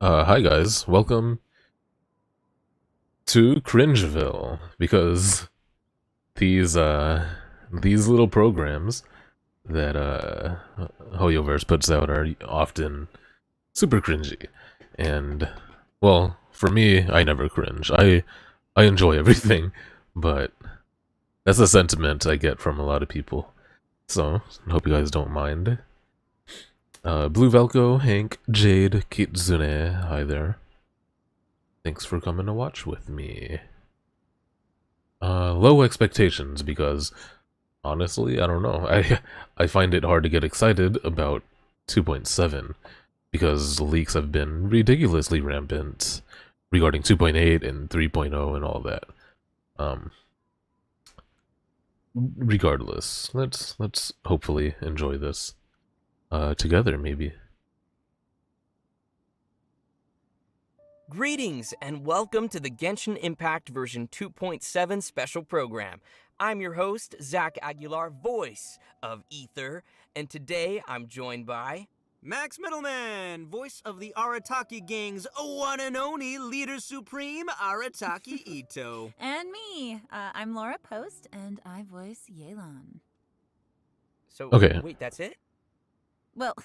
Hi guys, welcome to Cringeville, because these little programs that HoYoverse puts out are often super cringy. And well, for me, I never cringe. I enjoy everything, but that's a sentiment I get from a lot of people. So, I hope you guys don't mind. Blue Velco, Hank, Jade, Kitsune, hi there. Thanks for coming to watch with me. Low expectations, because honestly, I don't know. I find it hard to get excited about 2.7 because leaks have been ridiculously rampant regarding 2.8 and 3.0 and all that. Regardless, let's hopefully enjoy this together, maybe. Greetings and welcome to the Genshin Impact version 2.7 special program. I'm your host, Zach Aguilar, voice of Ether, and today I'm joined by Max Middleman, voice of the Arataki Gang's one and only leader supreme, Arataki Ito. And me. I'm Laura Post, and I voice Yelan. So, Okay. Wait, that's it? Well,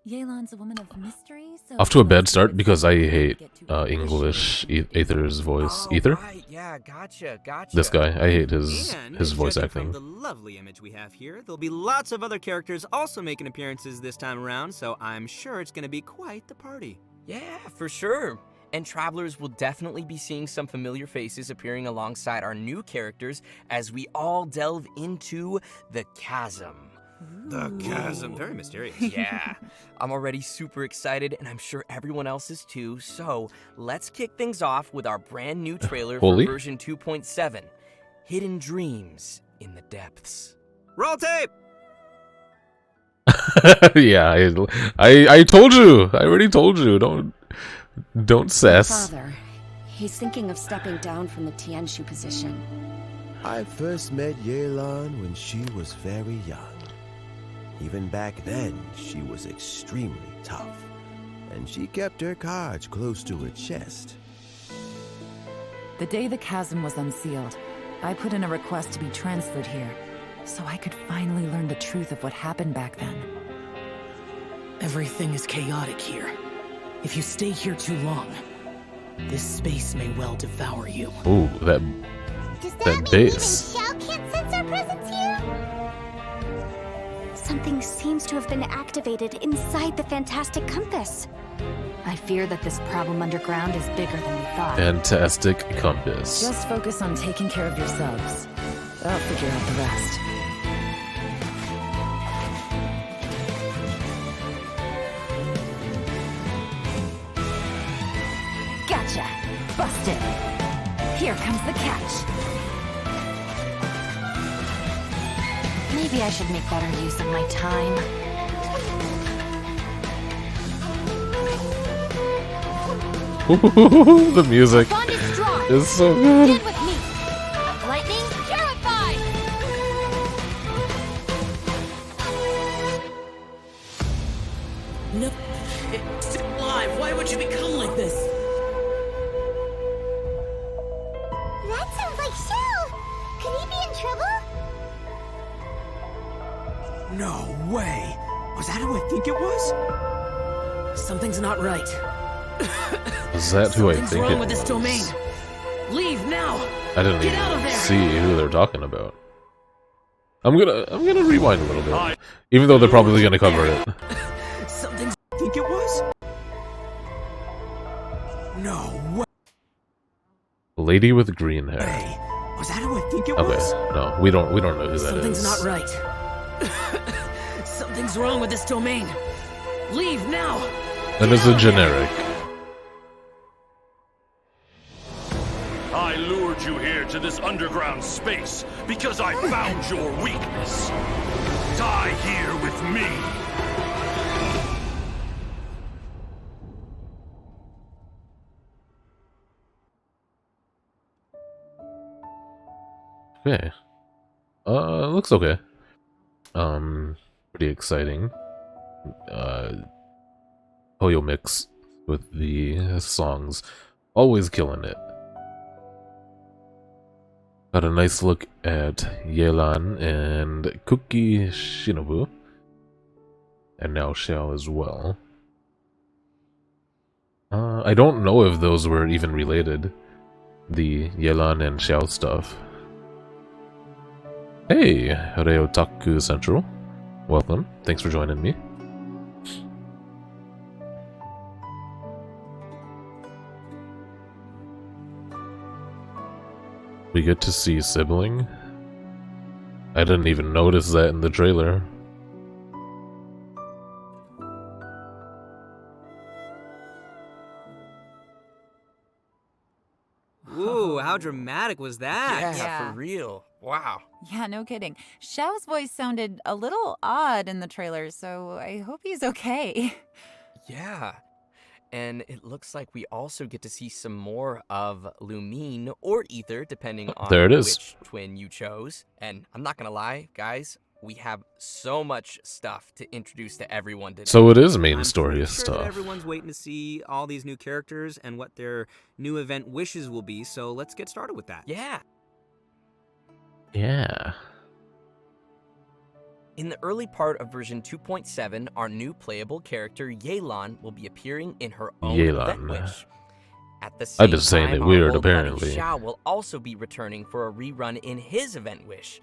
Yelan's a woman of mystery, so... Off to a bad start because I hate English Aether's voice. Oh, Ether? right, yeah, gotcha. This guy, I hate his voice judging acting. From the lovely image we have here, there'll be lots of other characters also making appearances this time around, so I'm sure it's going to be quite the party. Yeah, for sure. And travelers will definitely be seeing some familiar faces appearing alongside our new characters as we all delve into the chasm. The chasm, very mysterious. Yeah, I'm already super excited, and I'm sure everyone else is too, so let's kick things off with our brand new trailer for version 2.7, Hidden Dreams in the Depths. Roll tape! Yeah, I told you! I already told you, don't sass. Father, he's thinking of stepping down from the Tianshu position. I first met Yelan when she was very young. Even back then, she was extremely tough, and she kept her cards close to her chest. The day the chasm was unsealed, I put in a request to be transferred here, so I could finally learn the truth of what happened back then. Everything is chaotic here. If you stay here too long, this space may well devour you. Ooh, that bass. Even Xiao can't sense our presence here? Something seems to have been activated inside the Fantastic Compass. I fear that this problem underground is bigger than we thought. Fantastic Compass. Just focus on taking care of yourselves. I'll figure out the rest. Gotcha! Busted! Here comes the catch. Maybe I should make better use of my time. The music is so good. Get with me! Lightning purified! No, it's still alive. Why would you become like this? That sounds like Xiao! Could he be in trouble? No way! Was that who I think it was? Something's not right. Is that who I Something's think wrong it with this was? domain. Leave now. I didn't Get out of even there. see who they're talking about. I'm gonna rewind a little bit, even though they're probably gonna cover it. Something's I think it was? No way! Lady with green hair. Hey, was that who I think it Okay, was? no, we don't know who that Something's is. not right. Something's wrong with this domain. Leave now. That is a generic. I lured you here to this underground space because I found your weakness. Die here with me. Okay. Looks okay. Pretty exciting. Hoyo mix with the songs. Always killing it. Got a nice look at Yelan and Kuki Shinobu. And now Xiao as well. I don't know if those were even related. The Yelan and Xiao stuff. Hey, Reotaku Central. Welcome. Thanks for joining me. We get to see Sibling. I didn't even notice that in the trailer. Ooh, how dramatic was that? Yeah, for real. Wow. Yeah, no kidding. Xiao's voice sounded a little odd in the trailer, so I hope he's okay. Yeah. And it looks like we also get to see some more of Lumine or Ether, depending on which twin you chose. And I'm not gonna lie, guys, we have so much stuff to introduce to everyone today. So it is main I'm story pretty stuff. sure that everyone's waiting to see all these new characters and what their new event wishes will be, so let's get started with that. Yeah. Yeah. In the early part of version 2.7, our new playable character, Yelan, will be appearing in her own event wish. At the same I've been saying time, it weird, our old buddy apparently. Xiao will also be returning for a rerun in his event wish.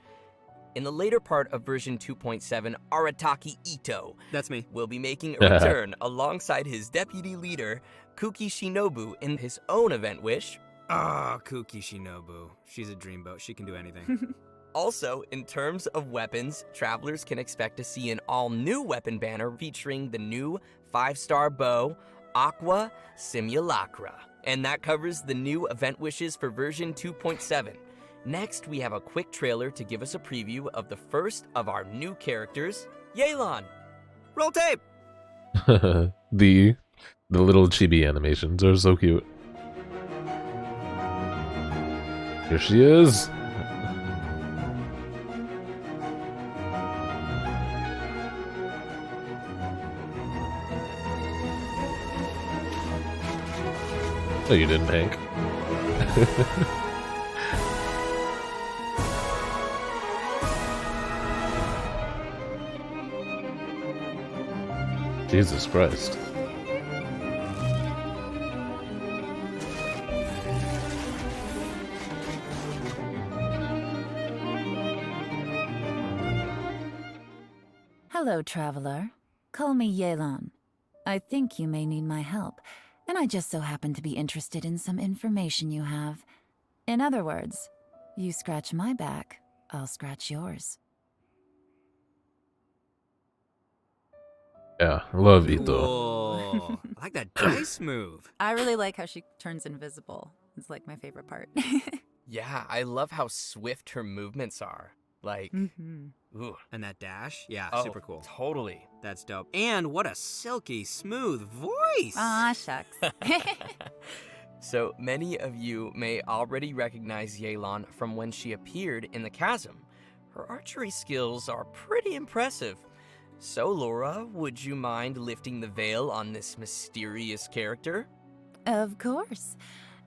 In the later part of version 2.7, Arataki Ito That's me. will be making a return alongside his deputy leader, Kuki Shinobu, in his own event wish. Ah, Kuki Shinobu. She's a dreamboat. She can do anything. Also, in terms of weapons, travelers can expect to see an all-new weapon banner featuring the new 5-star bow, Aqua Simulacra. And that covers the new event wishes for version 2.7. Next, we have a quick trailer to give us a preview of the first of our new characters, Yelan. Roll tape! the little chibi animations are so cute. Here she is. No, you didn't, Hank. Jesus Christ. Hello, traveler. Call me Yelan. I think you may need my help, and I just so happen to be interested in some information you have. In other words, you scratch my back, I'll scratch yours. Yeah, I love Ito. Whoa. I like that dice move. I really like how she turns invisible. It's like my favorite part. Yeah, I love how swift her movements are. Like, ooh. And that dash? Yeah, super cool. Totally. That's dope. And what a silky smooth voice. Aw, shucks. So many of you may already recognize Yelan from when she appeared in the chasm. Her archery skills are pretty impressive. So, Laura, would you mind lifting the veil on this mysterious character? Of course.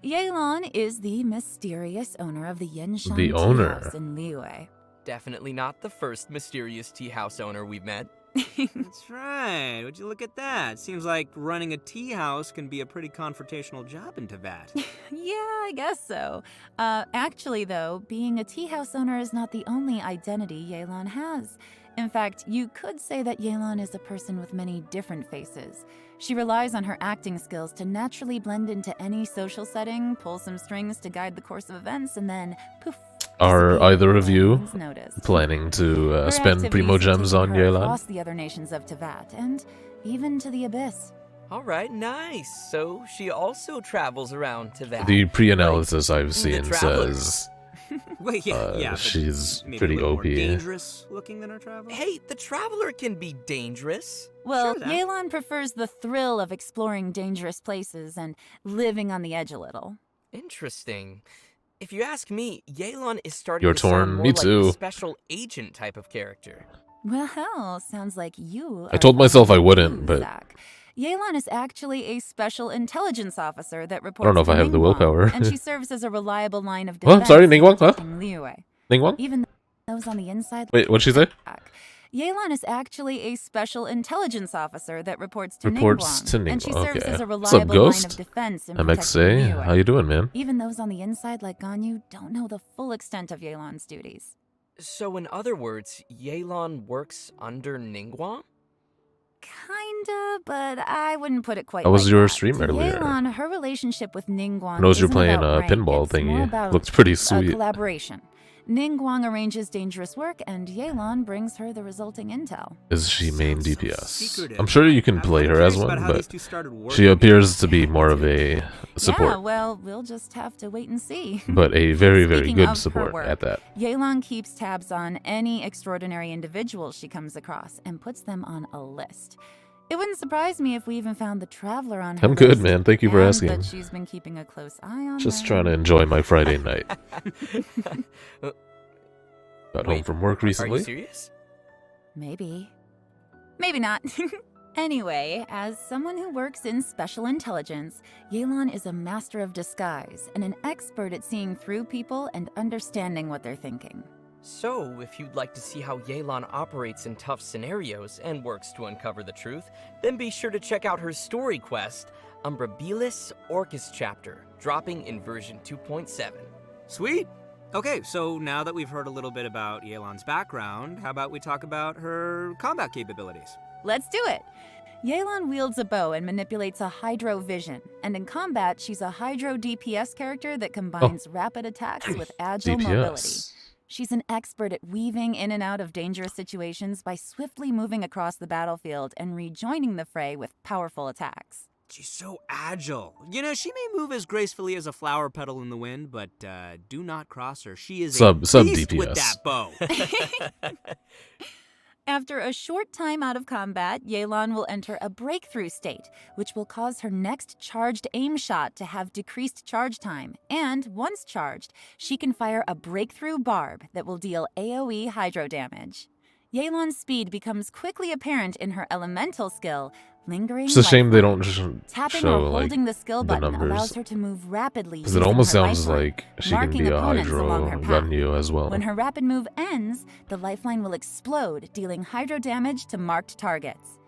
Yelan is the mysterious owner of the Genshin The tea owner. house in Liyue. Definitely not the first mysterious tea house owner we've met. That's right. Would you look at that? Seems like running a tea house can be a pretty confrontational job in Teyvat. Yeah, I guess so. Actually, though, being a tea house owner is not the only identity Yelan has. In fact, you could say that Yelan is a person with many different faces. She relies on her acting skills to naturally blend into any social setting, pull some strings to guide the course of events, and then poof. Are either of you Noticed. planning to Her spend Primo activities have Gems taken on her Yelan? across the other nations of Teyvat, and even to the Abyss. All right, nice. So she also travels around to that. The pre-analysis I've the seen Traveler. says Wait, yeah, but she's maybe pretty a little OP. more dangerous looking than her travel. Hey, the Traveler can be dangerous. Well, Sure, Zach. Yelan prefers the thrill of exploring dangerous places and living on the edge a little. Interesting. If you ask me, Yelan is starting You're to sound torn. more Me like too. a special agent type of character. Well, sounds like you. I are told myself I something wouldn't, too, but Zach. Yelan is actually a special intelligence officer that reports I don't know if I have the willpower. and she serves as a reliable line of Oh, defense. sorry, Ningguang, huh? Liyue. Ningguang? Even those on the inside. Wait, what'd she say? Yelan is actually a special intelligence officer that reports to Reports to Ningguang, and she Ningguang, serves okay. as a What's up, reliable line Ghost? of defense in MXA, how you doing, man? Even those on the inside like Ganyu don't know the full extent of Yelan's duties. So in other words, Yelan works under Ningguang? Kinda, but I wouldn't put it quite How was like your that. stream To earlier? Yelan, her relationship with Ningguang I noticed you're isn't playing about a rank, pinball it's more thingy. about Looks pretty a sweet. collaboration. Ningguang arranges dangerous work, and Yelan brings her the resulting intel. Is she main DPS? secretive. I'm sure you can play her as one, but she appears to be more of a support. Yeah, well, we'll just have to wait and see. But a very, very Speaking good of her support work, at that. Yelan keeps tabs on any extraordinary individuals she comes across and puts them on a list. It wouldn't surprise me if we even found the Traveler on her I'm good, list, man. Thank you for and asking. that she's been keeping a close eye on Just them. trying to enjoy my Friday night. Got home Wait, from work Are recently. you serious? Maybe. Maybe not. Anyway, as someone who works in special intelligence, Yelan is a master of disguise and an expert at seeing through people and understanding what they're thinking. So, if you'd like to see how Yelan operates in tough scenarios and works to uncover the truth, then be sure to check out her story quest, Umbrabilis Orcus Chapter, dropping in version 2.7. Sweet. Okay, so now that we've heard a little bit about Yelan's background, how about we talk about her combat capabilities? Let's do it! Yelan wields a bow and manipulates a Hydro Vision, and in combat, she's a Hydro DPS character that combines rapid attacks with agile mobility. DPS. She's an expert at weaving in and out of dangerous situations by swiftly moving across the battlefield and rejoining the fray with powerful attacks. She's so agile. You know, she may move as gracefully as a flower petal in the wind, but do not cross her. She is a beast DPS. with that bow. After a short time out of combat, Yelan will enter a breakthrough state, which will cause her next charged aim shot to have decreased charge time. And once charged, she can fire a breakthrough barb that will deal AoE hydro damage. Yelan's speed becomes quickly apparent in her elemental skill, Lingering. It's a shame they don't Tapping show or like holding the skill the button numbers. allows her to move rapidly. Because it using almost her sounds lifeline, like she can marking be a opponents along her hydro path. venue as well. When her rapid move ends, the lifeline will explode, dealing hydro damage to marked targets.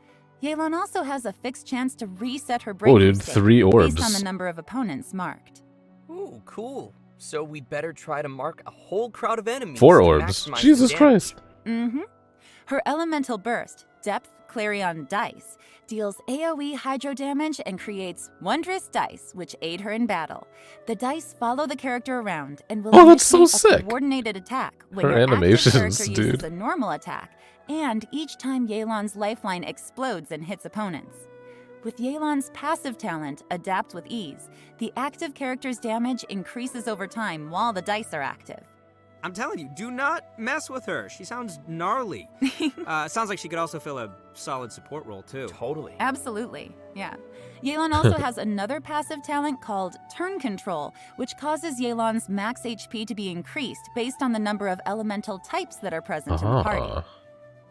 Yelan also has a fixed chance to reset her breakthrough dude, state 3 orbs. based on the number of opponents marked. Ooh, cool. So we'd better try to mark a whole crowd of enemies. 4 to orbs. maximize Jesus the damage. Christ. Mm-hmm. Her elemental burst, Depth Clarion Dice, deals AoE hydro damage and creates wondrous dice, which aid her in battle. The dice follow the character around and will Oh, that's so initiate a sick. coordinated attack when Her your active animations, character uses dude. a normal attack, and each time Yelan's lifeline explodes and hits opponents. With Yelan's passive talent, Adapt with Ease, the active character's damage increases over time while the dice are active. I'm telling you, do not mess with her. She sounds gnarly. Sounds like she could also fill a solid support role, too. Totally. Absolutely, yeah. Yelan also has another passive talent called Turn Control, which causes Yelan's max HP to be increased based on the number of elemental types that are present in the party.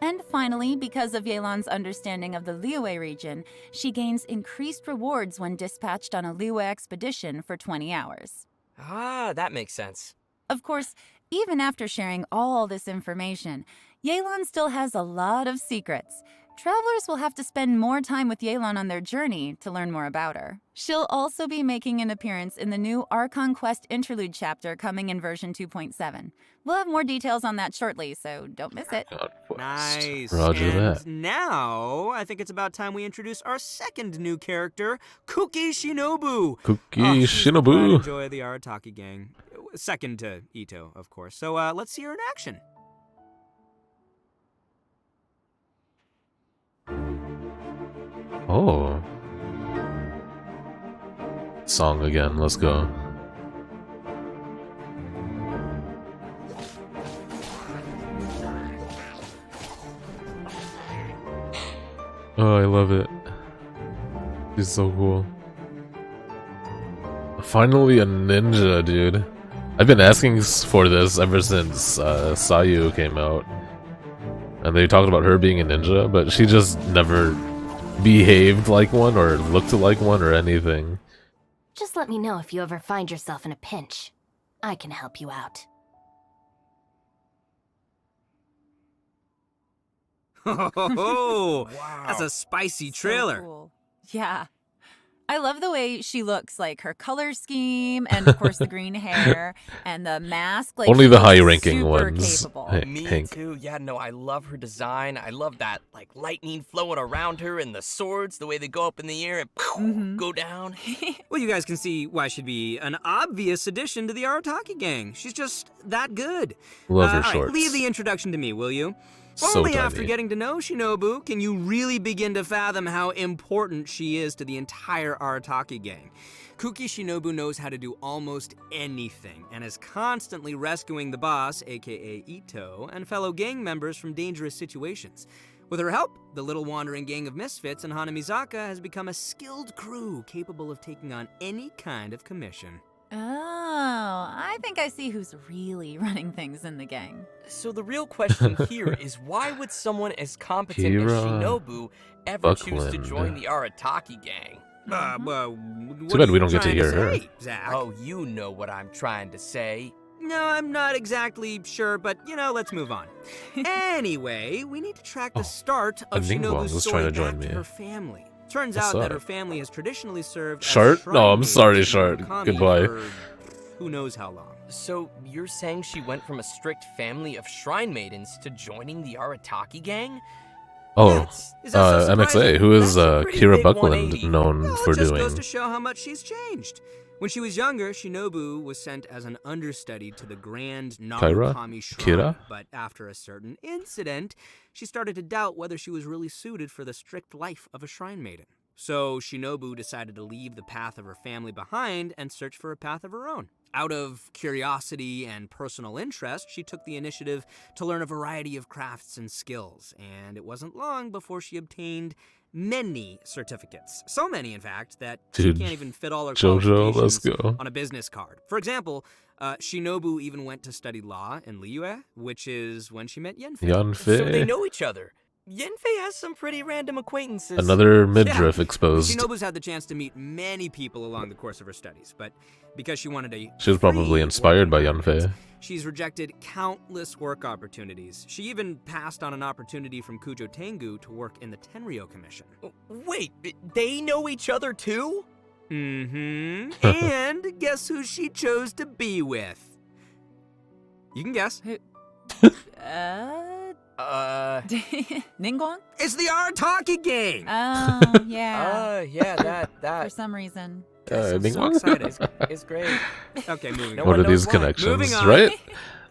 And finally, because of Yelan's understanding of the Liyue region, she gains increased rewards when dispatched on a Liyue expedition for 20 hours. Ah, that makes sense. Of course, even after sharing all this information, Yelan still has a lot of secrets. Travelers will have to spend more time with Yelan on their journey to learn more about her. She'll also be making an appearance in the new Archon Quest Interlude chapter coming in version 2.7. We'll have more details on that shortly, so don't miss it. Nice. Roger and that. Now, I think it's about time we introduce our second new character, Kuki Shinobu. Cookie She's the Shinobu. pride and joy of the Arataki gang. Second to Ito, of course. So let's see her in action. Oh. Song again, let's go. Oh, I love it. She's so cool. Finally a ninja, dude. I've been asking for this ever since Sayu came out. And they talked about her being a ninja, but she just never behaved like one or looked like one or anything. Just let me know if you ever find yourself in a pinch. I can help you out. Oh, Wow. that's a spicy So trailer. cool. Yeah. I love the way she looks, like her color scheme, and of course the green hair and the mask. Like, Only she the looks high-ranking super ones. capable. Hey, Me Hank. too. Yeah, no, I love her design. I love that like lightning flowing around her and the swords, the way they go up in the air and go down. Well, you guys can see why she'd be an obvious addition to the Arataki gang. She's just that good. Love her all right, shorts. leave the introduction to me, will you? So Only after tiny. getting to know Shinobu can you really begin to fathom how important she is to the entire Arataki gang. Kuki Shinobu knows how to do almost anything and is constantly rescuing the boss, aka Ito, and fellow gang members from dangerous situations. With her help, the little wandering gang of misfits in Hanamizaka has become a skilled crew capable of taking on any kind of commission. Oh, I think I see who's really running things in the gang. So the real question here is why would someone as competent as Kira Shinobu ever choose to Buckland. join the Arataki gang? Too bad we don't get to hear her. Zach? Oh, you know what I'm trying to say. No, I'm not exactly sure, but, let's move on. Anyway, we need to track the start of Ningguang Shinobu's was story trying to join back to me. her family. Turns What's out that up? her family has traditionally served as Shart? shrine No, I'm maidens sorry, in Shart. Narukami Goodbye. for who knows how long. So you're saying she went from a strict family of shrine maidens to joining the Arataki gang? Oh, Is that so surprising? MXA. Who is That's a pretty Kira big Buckland 180. known Well, for it just doing? goes to show how much she's changed. When she was younger, Shinobu was sent as an understudy to the Grand Kyra? Narukami Shrine. Kira? But after a certain incident, she started to doubt whether she was really suited for the strict life of a shrine maiden. So Shinobu decided to leave the path of her family behind and search for a path of her own. Out of curiosity and personal interest, she took the initiative to learn a variety of crafts and skills, and it wasn't long before she obtained many certificates. So many, in fact, that Dude, she can't even fit all her Jojo, let's qualifications go. on a business card. For example, Shinobu even went to study law in Liyue, which is when she met Yanfei. Yanfei. So they know each other. Yanfei has some pretty random acquaintances. Another midriff exposed. Shinobu's had the chance to meet many people along the course of her studies, but because she wanted a She was probably free inspired by work environment, Yanfei. she's rejected countless work opportunities. She even passed on an opportunity from Kujo Tengu to work in the Tenryou Commission. Wait, they know each other too? Mm-hmm. And guess who she chose to be with? You can guess. Ningguang? It's the Arataki gang! Oh, yeah. Yeah, that. For some reason. I'm so Ningguang? excited. It's great. Okay, moving No on. What one are these knows why. connections, Moving on. right?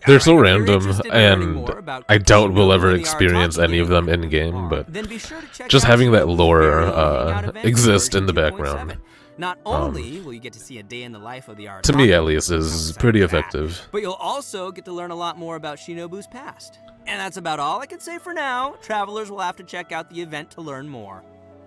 They're so Alright, if you're random, interested in learning and more about I doubt we'll Shinobu ever and the experience Arataki any of them gang, in game. But then be sure to check just out having that Shinobu's lore very own hangout event exist in the version background, 2.7. Not only will you get to see a day in the life of the Arataki, to me at least, how is exciting pretty is that? effective. But you'll also get to learn a lot more about Shinobu's past. And that's about all I can say for now. Travelers will have to check out the event to learn more.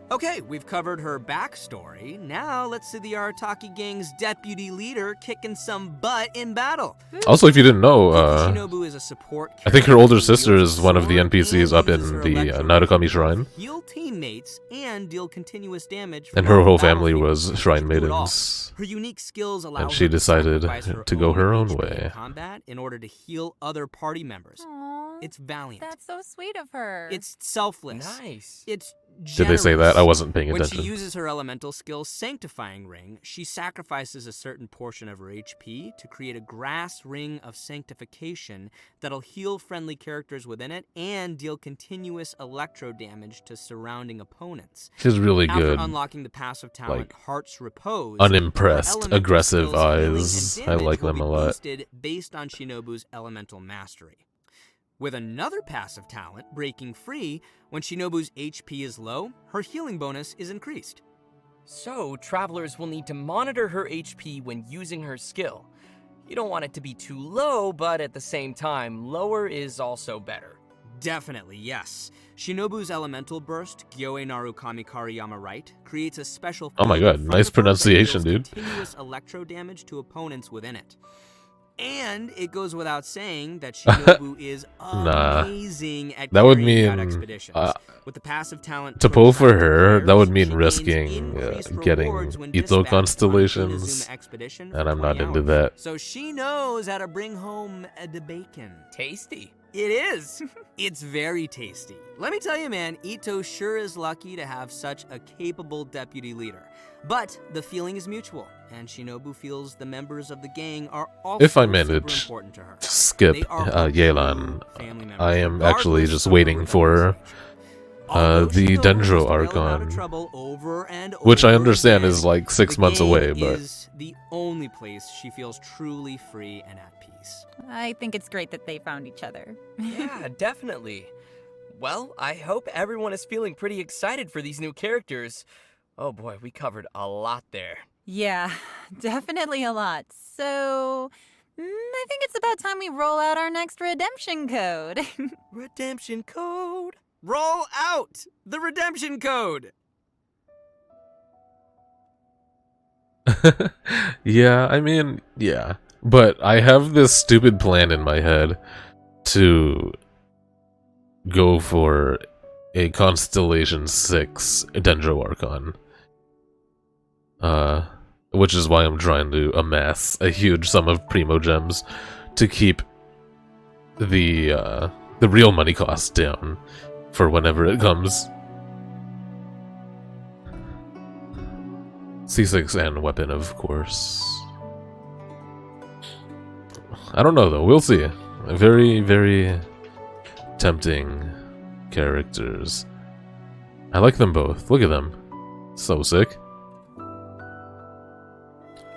Okay, we've covered her backstory. Now let's see the Arataki gang's deputy leader kicking some butt in battle. Also, if you didn't know, Shinobu is a support I think her character older who sister wields is one of the a sword NPCs and up uses in her the electro Narukami Shrine. to heal teammates and deal continuous damage. And from her on whole the family battlefield. was She shrine can do it all. maidens. Her unique skills allow And her she decided sacrifice to go her own HP in way. combat in order to heal other party members. Aw, It's valiant. that's so sweet of her. It's selfless. Nice. It's Did they say that? I generous. wasn't paying When attention. she uses her elemental skill Sanctifying Ring, she sacrifices a certain portion of her HP to create a grass ring of sanctification that'll heal friendly characters within it and deal continuous electro damage to surrounding opponents. She's really After good. unlocking the passive talent Like, Heart's Repose, unimpressed, her elemental aggressive skills, healing, and eyes. I damage like will them be a lot. boosted based on Shinobu's elemental mastery. With another passive talent, Breaking Free, when Shinobu's HP is low, her healing bonus is increased. So, travelers will need to monitor her HP when using her skill. You don't want it to be too low, but at the same time, lower is also better. Definitely, yes. Shinobu's elemental burst, Gyoe Narukami Kariyama Right, creates a special Oh my field god, in front nice of her that pronunciation, deals dude. continuous electro damage to opponents within it. And it goes without saying that Shinobu is amazing at that would carrying out mean expeditions. With the passive talent to from pull for tribal her. That would players, mean she risking gains increased getting rewards when Ito dispatched on a constellations, Inazuma expedition for and I'm 20 not into hours. that. So she knows how to bring home the bacon. Tasty. It is. It's very tasty. Let me tell you, man, Ito sure is lucky to have such a capable deputy leader. But the feeling is mutual, and Shinobu feels the members of the gang are also If I super manage important to her. to skip They are her Yelan, true family members, I am actually regardless just of her waiting rebellious for nature. Although the Shinobu Dendro has to bail him out of Archon, trouble over and which I over understand again, is like 6 the months gang away, but is the only place she feels truly free and at peace. I think it's great that they found each other. Yeah, definitely. Well, I hope everyone is feeling pretty excited for these new characters. Oh boy, we covered a lot there. Yeah, definitely a lot. So, I think it's about time we roll out our next redemption code. Redemption code. Roll out the redemption code! yeah, I mean, yeah. But I have this stupid plan in my head to go for a Constellation 6 Dendro Archon. Which is why I'm trying to amass a huge sum of Primo Gems to keep the real money cost down for whenever it comes. C6 and weapon, of course. I don't know though, we'll see. Very, very tempting characters. I like them both. Look at them. So sick.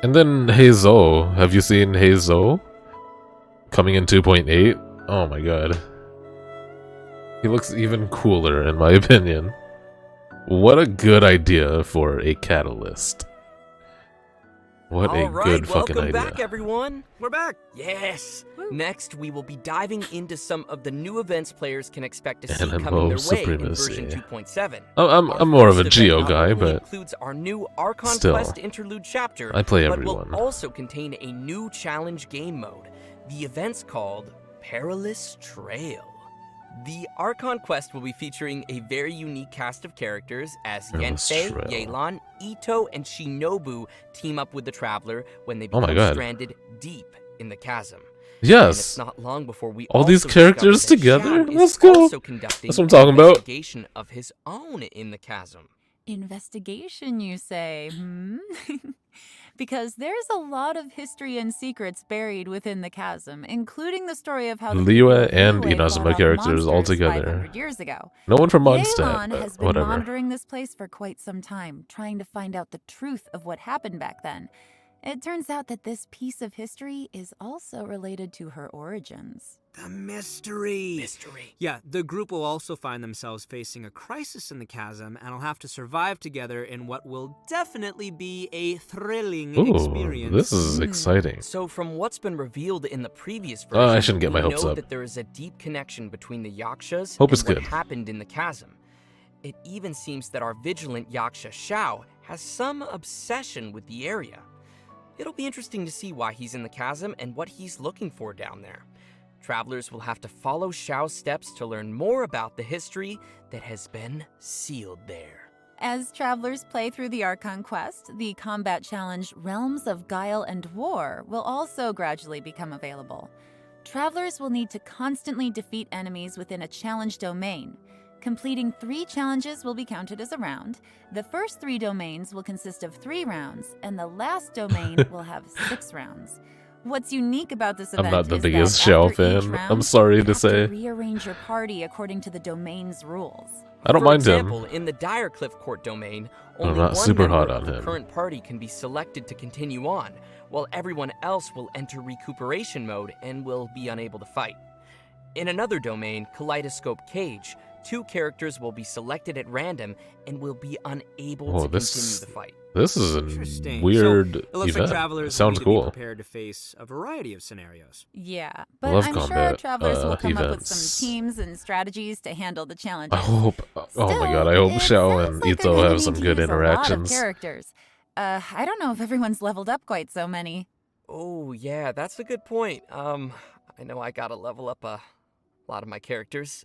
And then Heizo. Have you seen Heizo? Coming in 2.8? Oh my god. He looks even cooler in my opinion. What a good idea for a catalyst. What a good fucking idea. Welcome back, everyone. We're back! Yes. Next, we will be diving into some of the new events players can expect to see Animal coming their way in supremacy. version 2.7. I'm more of a First Geo event guy, not only but includes our new Archon still, Quest interlude chapter, I play but everyone. will also contain a new challenge game mode. The event's called Perilous Trail. The Archon Quest will be featuring a very unique cast of characters as Perilous Yensei, Trail. Yelan, Ito, and Shinobu team up with the Traveler when they Oh my become god. stranded deep in the chasm. And it's Yes! not long before we All these also discover characters that together? Xiao Let's is go. also conducting That's what I'm talking an about. investigation of his own in the chasm. Investigation, you say? Because there's a lot of history and secrets buried within the chasm, including the story of how the people Liyue of and Liyue fought Inazuma off characters all monsters together. 500 years ago. No one from Yelan Mondstadt, has but been whatever. monitoring this place for quite some time, trying to find out the truth of what happened back then. It turns out that this piece of history is also related to her origins. The mystery! Yeah, the group will also find themselves facing a crisis in the chasm and will have to survive together in what will definitely be a thrilling Ooh, experience. this is exciting. So from what's been revealed in the previous version, I shouldn't get my we hopes know up. that there is a deep connection between the Yakshas Hope and is what good. happened in the chasm. It even seems that our vigilant Yaksha Xiao has some obsession with the area. It'll be interesting to see why he's in the chasm and what he's looking for down there. Travelers will have to follow Xiao's steps to learn more about the history that has been sealed there. As travelers play through the Archon quest, the combat challenge Realms of Guile and War will also gradually become available. Travelers will need to constantly defeat enemies within a challenge domain. Completing 3 challenges will be counted as a round. The first 3 domains will consist of 3 rounds, and the last domain will have 6 rounds. What's unique about this event I'm not the is biggest that Xiao after each fan, round, I'm sorry you to have say. rearrange your party according to the domain's rules. I don't For mind example, him. in the Direcliff Court domain, I'm only not one super member hot of on the him. current party can be selected to continue on, while everyone else will enter recuperation mode and will be unable to fight. In another domain, Kaleidoscope Cage, 2 characters will be selected at random and will be unable Oh, to this- continue the fight. This is a Interesting. weird So, it looks event. like travelers It sounds need to cool. be prepared to face a variety of scenarios. Yeah, I but love I'm sure combat, travelers will come up with events. some teams and strategies to handle the I challenges. hope. Oh my god, I Still, hope it Xiao sounds and like Ito they're gonna have need some to good use a lot of interactions. characters. I don't know if everyone's leveled up quite so many. Oh, yeah, that's a good point. I know I gotta level up a lot of my characters.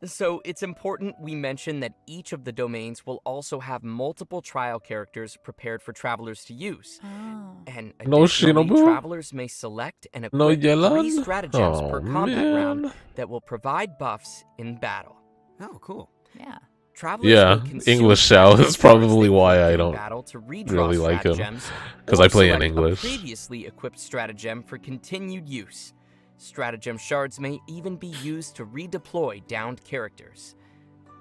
So it's important we mention that each of the domains will also have multiple trial characters prepared for travelers to use. Oh. And No additionally, Shinobu? travelers may select and No equip 3 Yelan? stratagems per Oh, combat round man. that will provide buffs in battle. Oh, cool. Yeah. Travelers Yeah, may consume English Shao. stratagems That's probably they why collect I in don't battle to redraw really like him. stratagems, because or I play in select English. A previously equipped stratagem for continued use. Stratagem shards may even be used to redeploy downed characters.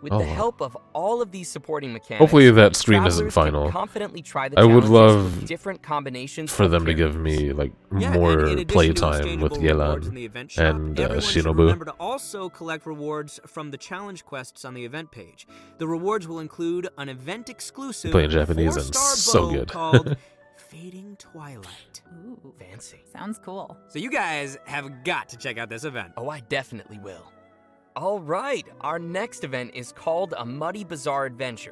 With the Oh. help of all of these supporting mechanics, Hopefully that stream isn't travelers can final. confidently try the I would challenges love with different combinations for of them to give characters. me like Yeah, and in more addition to playtime with exchangeable rewards in Yelan the event shop, and everyone should Shinobu. remember to also collect rewards from the challenge quests on the event page. The rewards will include an event-exclusive Playing Japanese and 4-star so bow good. called Fading Twilight. Ooh. Fancy. Sounds cool. So you guys have got to check out this event. Oh, I definitely will. All right, our next event is called A Muddy Bazaar Adventure.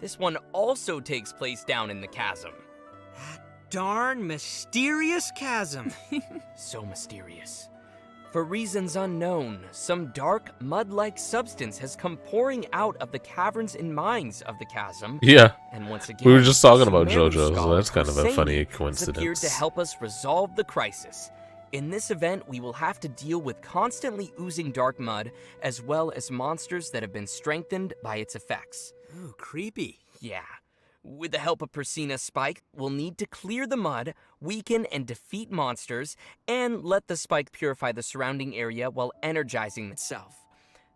This one also takes place down in the chasm. Darn mysterious chasm. So mysterious. For reasons unknown, some dark, mud-like substance has come pouring out of the caverns and mines of the chasm. Yeah, And once again, we were just talking about Sumeru JoJo, so scholar that's kind of a Hosseini funny has appeared coincidence. to help us resolve the crisis. In this event, we will have to deal with constantly oozing dark mud, as well as monsters that have been strengthened by its effects. Ooh, creepy. Yeah. With the help of Persina Spike, we'll need to clear the mud, weaken and defeat monsters, and let the spike purify the surrounding area while energizing itself.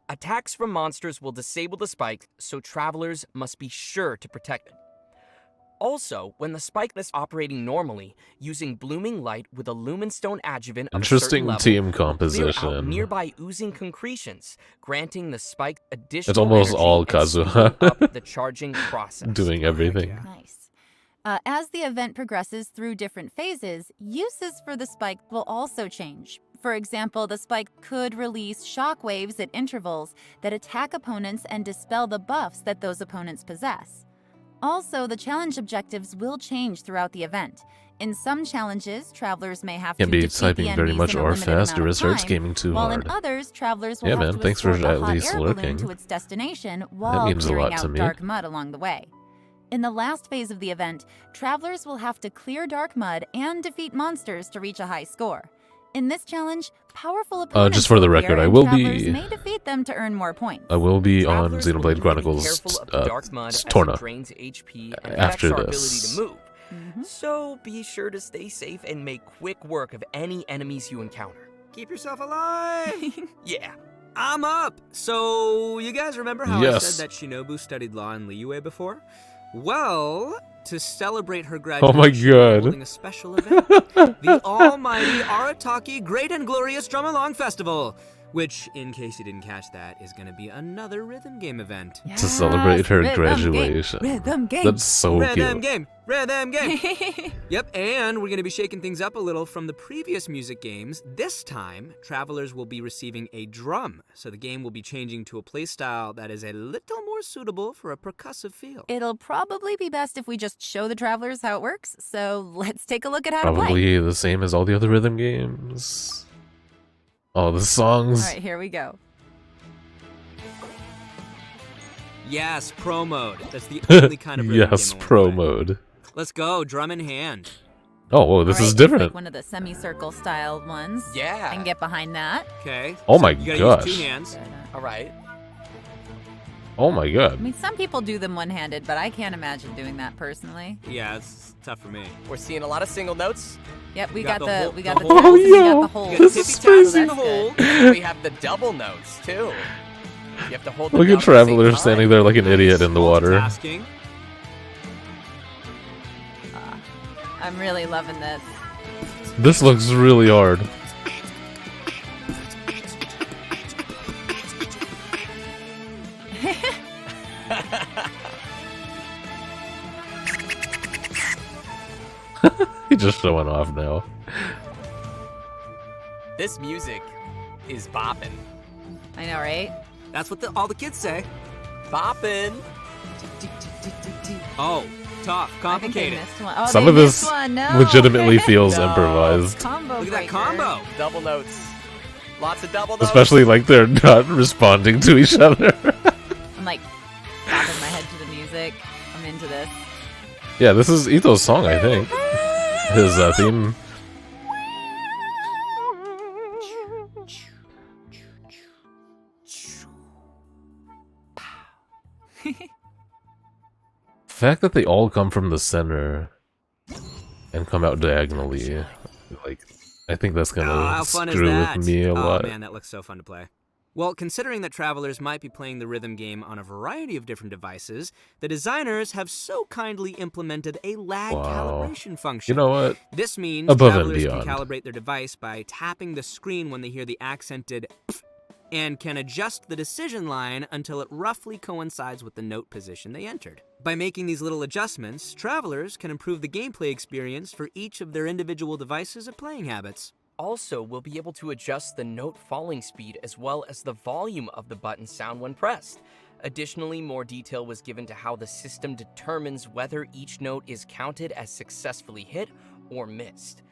Attacks from monsters will disable the spike, so travelers must be sure to protect it. Also, when the spike is operating normally, using blooming light with a lumenstone adjuvant of a certain Interesting level team will clear out composition. nearby oozing concretions, granting the spike additional It's almost energy all and Kazuha. speeding up the charging process. Doing everything. yeah. Nice. As the event progresses through different phases, uses for the spike will also change. For example, the spike could release shockwaves at intervals that attack opponents and dispel the buffs that those opponents possess. Also, the challenge objectives will change throughout the event. In some challenges, travelers may have Can to be defeat typing the very enemies much in a or limited amount fast, or of it starts time, gaming too while hard. in others, travelers will Yeah, have man, to thanks for escort a at hot least air lurking. balloon to its destination while means a clearing lot to out me. dark mud along the way. In the last phase of the event, travelers will have to clear dark mud and defeat monsters to reach a high score. In this challenge, powerful opponents just for the will record, appear, I and will travelers be- may defeat them to earn more points. I will be on Travelers will need Xenoblade to be Chronicles careful of the dark mud as it Torna drains HP and after affects our this. ability to move. Mhm. So be sure to stay safe and make quick work of any enemies you encounter. Keep yourself alive. Yeah. I'm up. So, you guys remember how I Yes. said that Shinobu studied law in Liyue before? Well, to celebrate her Oh my graduation, we're God. holding a special event, the almighty Arataki Great and Glorious Drum Along Festival, which, in case you didn't catch that, is going to be another rhythm game event. To celebrate her Yes, graduation. Rhythm game. That's so Rhythm cute. game! Rhythm game! Yep, and we're going to be shaking things up a little from the previous music games. This time, travelers will be receiving a drum, so the game will be changing to a playstyle that is a little more suitable for a percussive feel. It'll probably be best if we just show the travelers how it works, so let's take a look at how to play. Probably the same as all the other rhythm games. All the songs. All right, here we go. Yes, pro mode. That's the only kind of rhythm Yes, game I wanna pro play. mode. Let's go, drum in hand. Oh, whoa, this All right, is it's different. like one of the semicircle style ones. Yeah. I can get behind that. Okay. Oh so my you gotta gosh. use two hands. All right. Oh my I god. mean, some people do them one-handed, but I can't imagine doing that personally. Yeah, it's tough for me. We're seeing a lot of single notes. Yep, we You got got the the we got the hole- taps and we yo, got the holes. You got This is tippy taps crazy. and the hole. We have the double notes too. You have to hold them Look down at at the same Traveler time. standing there like an idiot in the water. Multitasking. I'm really loving this. This looks really hard. He's just showing off now. This music is bopping. I know, right? That's what all the kids say. Bopping. Oh, tough, complicated. I think they missed one. Oh, Some they of this missed one. No. legitimately feels No. improvised. Combo Look at that breaker. combo. Double notes. Lots of double notes. Especially like they're not responding to each other. I'm like bobbing my head to the music. I'm into this. Yeah, this is Ito's song, I think. His theme. The fact that they all come from the center and come out diagonally, like, I think that's Oh, gonna how fun is screw that? with me a lot. Oh man, that looks so fun to play. Well, considering that travelers might be playing the rhythm game on a variety of different devices, the designers have so kindly implemented a lag calibration function. You know what? This means Above and travelers can beyond. calibrate their device by tapping the screen when they hear the accented "pf," and can adjust the decision line until it roughly coincides with the note position they entered. By making these little adjustments, travelers can improve the gameplay experience for each of their individual devices and playing habits. Also, we'll be able to adjust the note falling speed as well as the volume of the button sound when pressed. Additionally, more detail was given to how the system determines whether each note is counted as successfully hit or missed.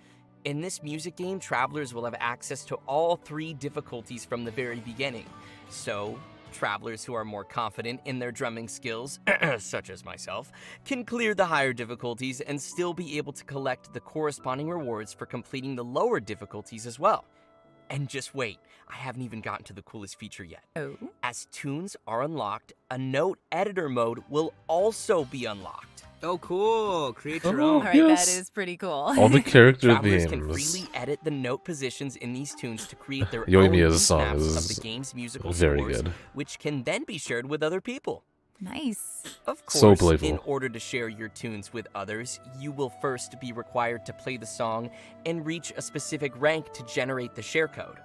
In this music game, travelers will have access to all 3 difficulties from the very beginning. So, travelers who are more confident in their drumming skills, such as myself, can clear the higher difficulties and still be able to collect the corresponding rewards for completing the lower difficulties as well. And just wait, I haven't even gotten to the coolest feature yet. Oh. As tunes are unlocked, a note editor mode will also be unlocked. Oh, cool. Create your Oh, own. All right, yes. that is pretty cool. All the character Travelers can themes. freely edit the note positions in these tunes to create their Yoi own Miya's song maps is of the game's musical very scores, good. which can then be shared with other people. Nice. Of course, So playful. in order to share your tunes with others, you will first be required to play the song and reach a specific rank to generate the share code.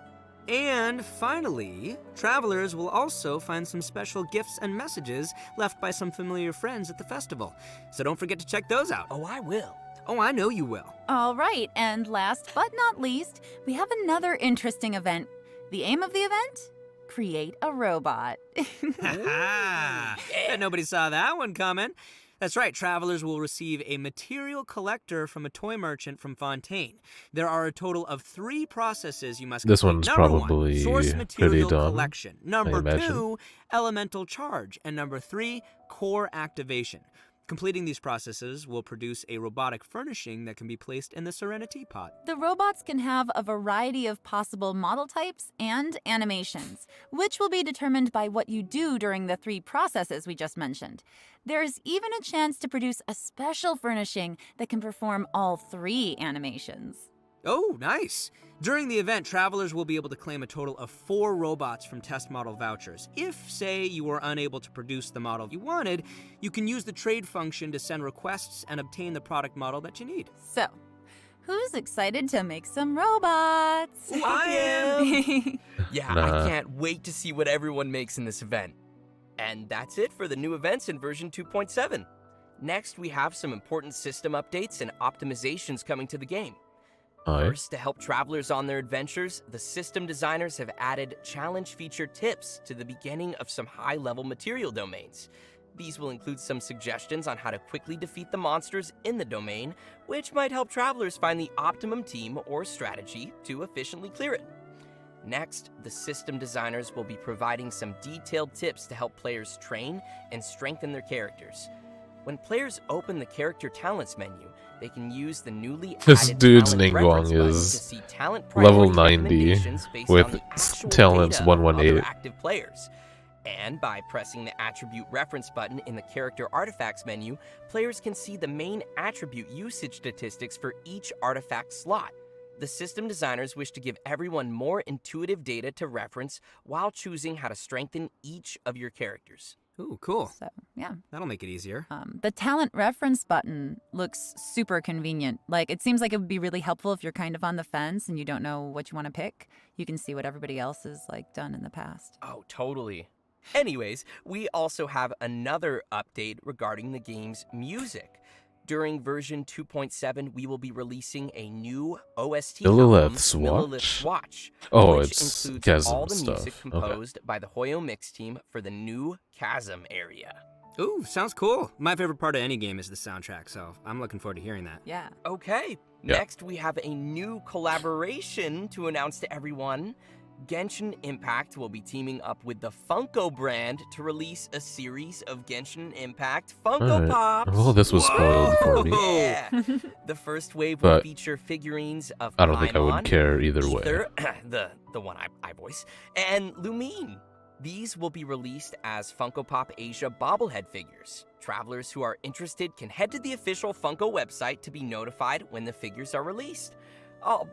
And finally, travelers will also find some special gifts and messages left by some familiar friends at the festival. So don't forget to check those out. Oh, I will. Oh, I know you will. All right, and last but not least, we have another interesting event. The aim of the event? Create a robot. Ha Bet nobody saw that one coming. That's right, travelers will receive a material collector from a toy merchant from Fontaine. There are a total of 3 processes you must complete. This one's Number probably 1, source pretty material dumb, collection. I Number imagine. 2, elemental charge. And number 3, core activation. Completing these processes will produce a robotic furnishing that can be placed in the Serenity Pot. The robots can have a variety of possible model types and animations, which will be determined by what you do during the 3 processes we just mentioned. There's even a chance to produce a special furnishing that can perform all 3 animations. Oh, nice. During the event, travelers will be able to claim a total of 4 robots from test model vouchers. If, say, you were unable to produce the model you wanted, you can use the trade function to send requests and obtain the product model that you need. So, who's excited to make some robots? I am! Yeah, Nah. I can't wait to see what everyone makes in this event. And that's it for the new events in version 2.7. Next, we have some important system updates and optimizations coming to the game. Aye. First, to help travelers on their adventures, the system designers have added challenge feature tips to the beginning of some high-level material domains. These will include some suggestions on how to quickly defeat the monsters in the domain, which might help travelers find the optimum team or strategy to efficiently clear it. Next, the system designers will be providing some detailed tips to help players train and strengthen their characters. When players open the character talents menu, they can use the newly This added dude's talent Ningguang reference button is to see talent level priority 90 recommendations based with on the actual talents data of 118. other active players. And by pressing the attribute reference button in the character artifacts menu, players can see the main attribute usage statistics for each artifact slot. The system designers wish to give everyone more intuitive data to reference while choosing how to strengthen each of your characters. Ooh, cool. So, yeah. That'll make it easier. The talent reference button looks super convenient. Like, it seems like it would be really helpful if you're kind of on the fence and you don't know what you want to pick. You can see what everybody else has, like, done in the past. Oh, totally. Anyways, we also have another update regarding the game's music. During version 2.7, we will be releasing a new OST Lilith's album, Watch? Lilith's Watch, Oh, which it's includes Chasm all the stuff. music Okay. composed by the Hoyo Mix team for the new Chasm area. Ooh, sounds cool. My favorite part of any game is the soundtrack, so I'm looking forward to hearing that. Yeah. Okay, Yeah. next we have a new collaboration to announce to everyone. Genshin Impact will be teaming up with the Funko brand to release a series of Genshin Impact Funko Alright. Pops. Well, this was spoiled for me. Yeah. The first wave will But feature figurines of I don't think I would Paimon, care either way. Ether, the one I voice, and Lumine. These will be released as Funko Pop Asia bobblehead figures. Travelers who are interested can head to the official Funko website to be notified when the figures are released.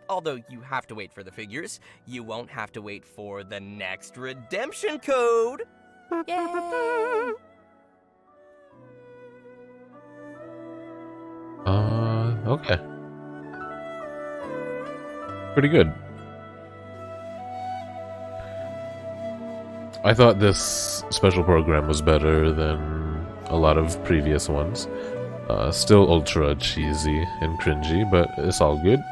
Although you have to wait for the figures, you won't have to wait for the next redemption code. Yay! Okay. Pretty good. I thought this special program was better than a lot of previous ones. Still ultra cheesy and cringy, but it's all good.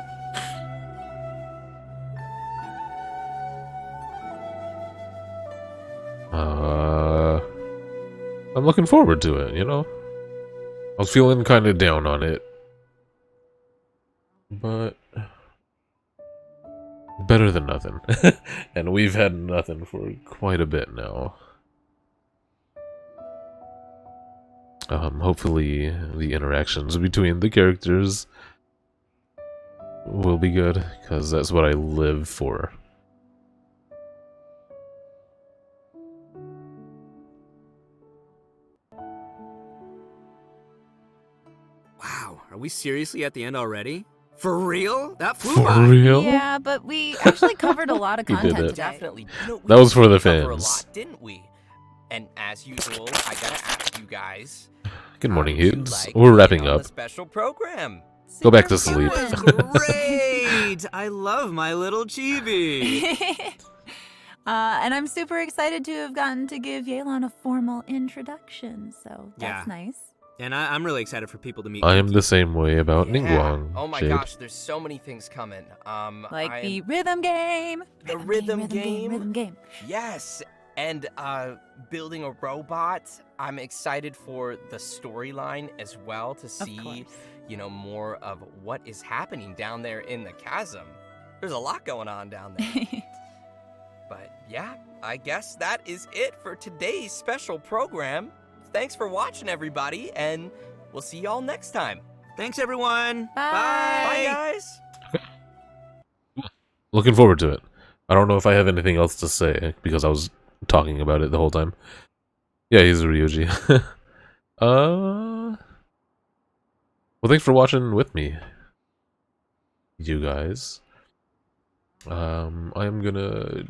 I'm looking forward to it, you know? I was feeling kind of down on it. But better than nothing. And we've had nothing for quite a bit now. Hopefully the interactions between the characters will be good, because that's what I live for. Wow, are we seriously at the end already? For real? That flew For by. real? Yeah, but we actually covered a lot of We did content it. today. Definitely. We That was for the did cover a fans. lot, didn't we? And as usual, I gotta ask you guys. Good morning, how did you Hoots. like We're being wrapping on up. the special program. Go back to Super sleep. fun. Great! I love my little chibi. And I'm super excited to have gotten to give Yelan a formal introduction, so that's Yeah. nice. And I'm really excited for people to meet I am Cookie. the same way about Yeah. Ningguang. Oh my Jade. gosh, there's so many things coming. Like the rhythm game. The rhythm game? Rhythm game. Yes, and building a robot. I'm excited for the storyline as well to Of see, course. you know, more of what is happening down there in the chasm. There's a lot going on down there. But yeah, I guess that is it for today's special program. Thanks for watching, everybody, and we'll see y'all next time. Thanks, everyone. Bye. Bye, guys. Looking forward to it. I don't know if I have anything else to say, because I was talking about it the whole time. Yeah, he's a Ryuji. Well, thanks for watching with me, you guys. I'm gonna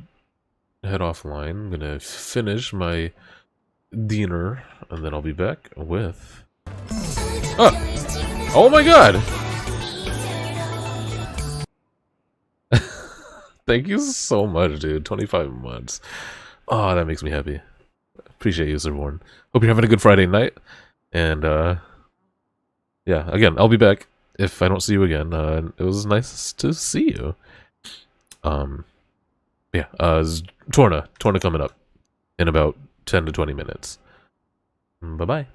head offline. I'm gonna finish my dinner, and then I'll be back with... Oh my god! Thank you so much, dude. 25 months. Oh, that makes me happy. Appreciate you, Sirborn. Hope you're having a good Friday night. And, yeah, again, I'll be back if I don't see you again. It was nice to see you. Yeah, Torna coming up in about 10 to 20 minutes. Bye-bye.